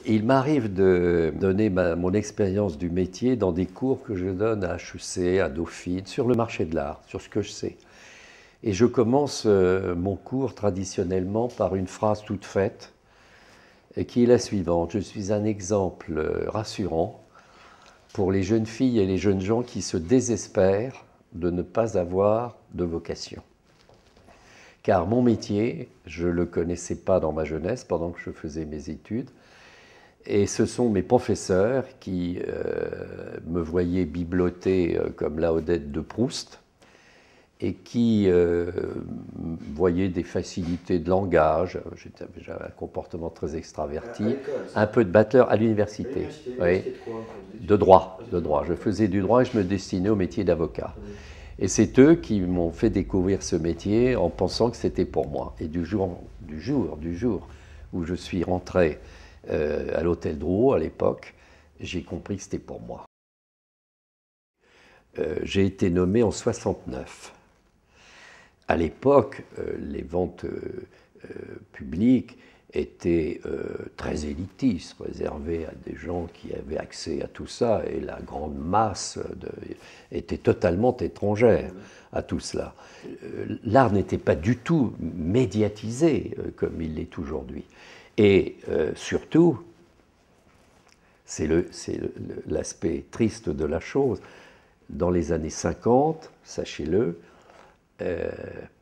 Il m'arrive de donner mon expérience du métier dans des cours que je donne à HEC, à Dauphine, sur le marché de l'art, sur ce que je sais. Et je commence mon cours traditionnellement par une phrase toute faite, qui est la suivante. Je suis un exemple rassurant pour les jeunes filles et les jeunes gens qui se désespèrent de ne pas avoir de vocation. Car mon métier, je ne le connaissais pas dans ma jeunesse, pendant que je faisais mes études, et ce sont mes professeurs qui me voyaient bibloter comme la Odette de Proust, et qui voyaient des facilités de langage. J'avais un comportement très extraverti, un peu de batteur à l'université. Oui. De droit. Je faisais du droit et je me destinais au métier d'avocat. Et c'est eux qui m'ont fait découvrir ce métier en pensant que c'était pour moi. Et du jour où je suis rentré à l'hôtel Drouot à l'époque, j'ai compris que c'était pour moi. J'ai été nommé en 69. À l'époque, les ventes publiques étaient très élitistes, réservées à des gens qui avaient accès à tout ça, et la grande masse était totalement étrangère à tout cela. L'art n'était pas du tout médiatisé comme il l'est aujourd'hui. Et surtout, c'est l'aspect triste de la chose, dans les années 50, sachez-le,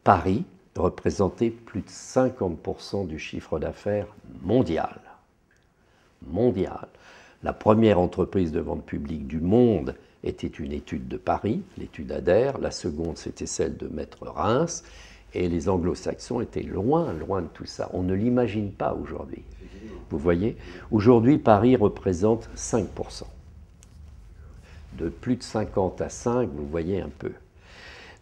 Paris représentait plus de 50% du chiffre d'affaires mondial. La première entreprise de vente publique du monde était une étude de Paris, l'étude Adair. La seconde, c'était celle de Maître Reims. Et les anglo-saxons étaient loin de tout ça. On ne l'imagine pas aujourd'hui. Vous voyez, aujourd'hui, Paris représente 5%. De plus de 50 à 5, vous voyez un peu.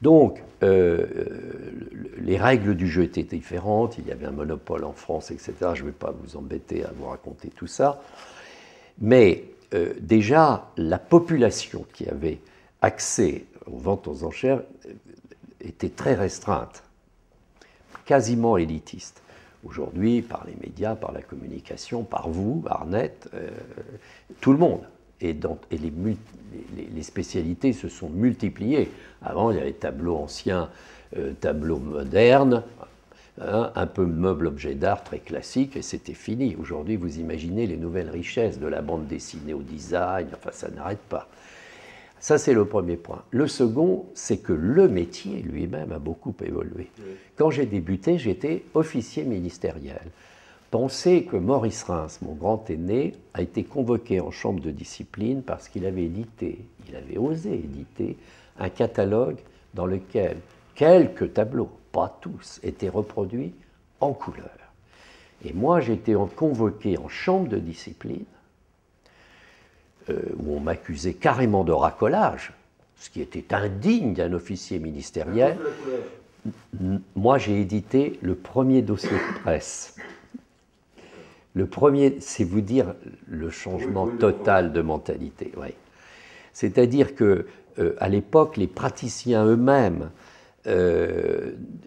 Donc, les règles du jeu étaient différentes, il y avait un monopole en France, etc. Je ne vais pas vous embêter à vous raconter tout ça. Mais déjà, la population qui avait accès aux ventes aux enchères était très restreinte, quasiment élitiste. Aujourd'hui, par les médias, par la communication, par vous, par net, tout le monde. Et les spécialités se sont multipliées. Avant, il y avait tableaux anciens, tableaux modernes, un peu meubles objets d'art très classiques, et c'était fini. Aujourd'hui, vous imaginez les nouvelles richesses de la bande dessinée au design, enfin, ça n'arrête pas. Ça, c'est le premier point. Le second, c'est que le métier lui-même a beaucoup évolué. Quand j'ai débuté, j'étais officier ministériel. Pensez que Maurice Reims, mon grand aîné, a été convoqué en chambre de discipline parce qu'il avait osé éditer un catalogue dans lequel quelques tableaux, pas tous, étaient reproduits en couleur. Et moi, j'ai été convoqué en chambre de discipline, où on m'accusait carrément de racolage, ce qui était indigne d'un officier ministériel. Moi, j'ai édité le premier dossier de presse. Le premier, c'est vous dire le changement total de mentalité. Oui. C'est-à-dire qu'à l'époque, les praticiens eux-mêmes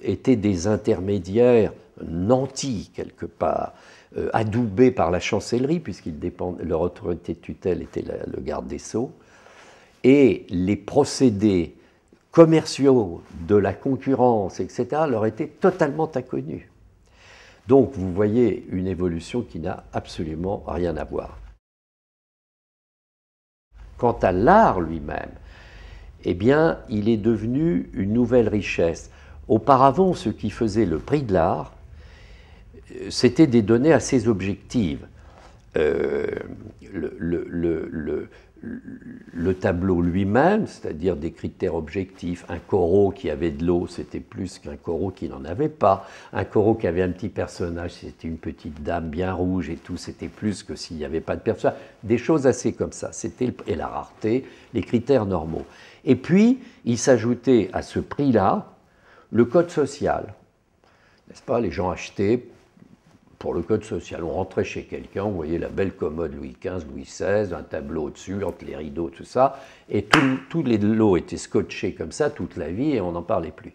étaient des intermédiaires nantis, quelque part, adoubés par la chancellerie, leur autorité de tutelle était le garde des Sceaux, et les procédés commerciaux de la concurrence, etc., leur étaient totalement inconnus. Donc, vous voyez une évolution qui n'a absolument rien à voir. Quant à l'art lui-même, eh bien, il est devenu une nouvelle richesse. Auparavant, ce qui faisait le prix de l'art, c'était des données assez objectives. Le tableau lui-même, c'est-à-dire des critères objectifs. Un Corot qui avait de l'eau, c'était plus qu'un Corot qui n'en avait pas. Un Corot qui avait un petit personnage, c'était une petite dame bien rouge et tout, c'était plus que s'il n'y avait pas de personnage. Des choses assez comme ça. Et la rareté, les critères normaux. Et puis, il s'ajoutait à ce prix-là le code social. N'est-ce pas? Les gens achetaient pour le code social. On rentrait chez quelqu'un, vous voyez la belle commode Louis XV, Louis XVI, un tableau au-dessus, entre les rideaux, tout ça, et tous les lots étaient scotchés comme ça toute la vie et on n'en parlait plus.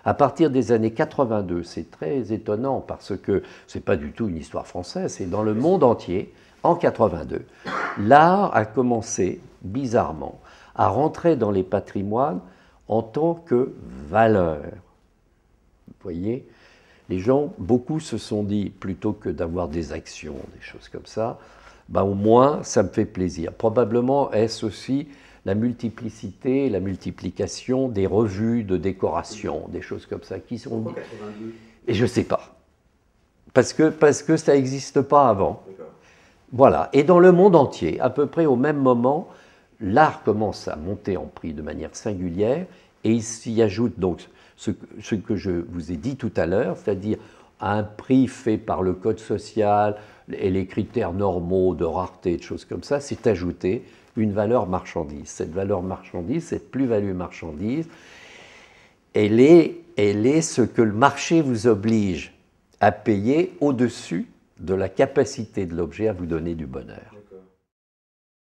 À partir des années 82, c'est très étonnant parce que ce n'est pas du tout une histoire française, c'est dans le monde entier, En 82, l'art a commencé, bizarrement, à rentrer dans les patrimoines en tant que valeur. Vous voyez, les gens, beaucoup se sont dit, plutôt que d'avoir des actions, des choses comme ça, ben au moins, ça me fait plaisir. Probablement est-ce aussi la multiplicité, la multiplication des revues de décoration, des choses comme ça, qui sont... Pourquoi 82 ? Et je ne sais pas. Parce que ça n'existe pas avant. Voilà. Et dans le monde entier, à peu près au même moment, l'art commence à monter en prix de manière singulière, et il s'y ajoute donc ce que je vous ai dit tout à l'heure, c'est-à-dire un prix fait par le code social et les critères normaux de rareté, de choses comme ça, c'est ajouté une valeur marchandise. Cette valeur marchandise, cette plus-value marchandise, elle est ce que le marché vous oblige à payer au-dessus de la capacité de l'objet à vous donner du bonheur.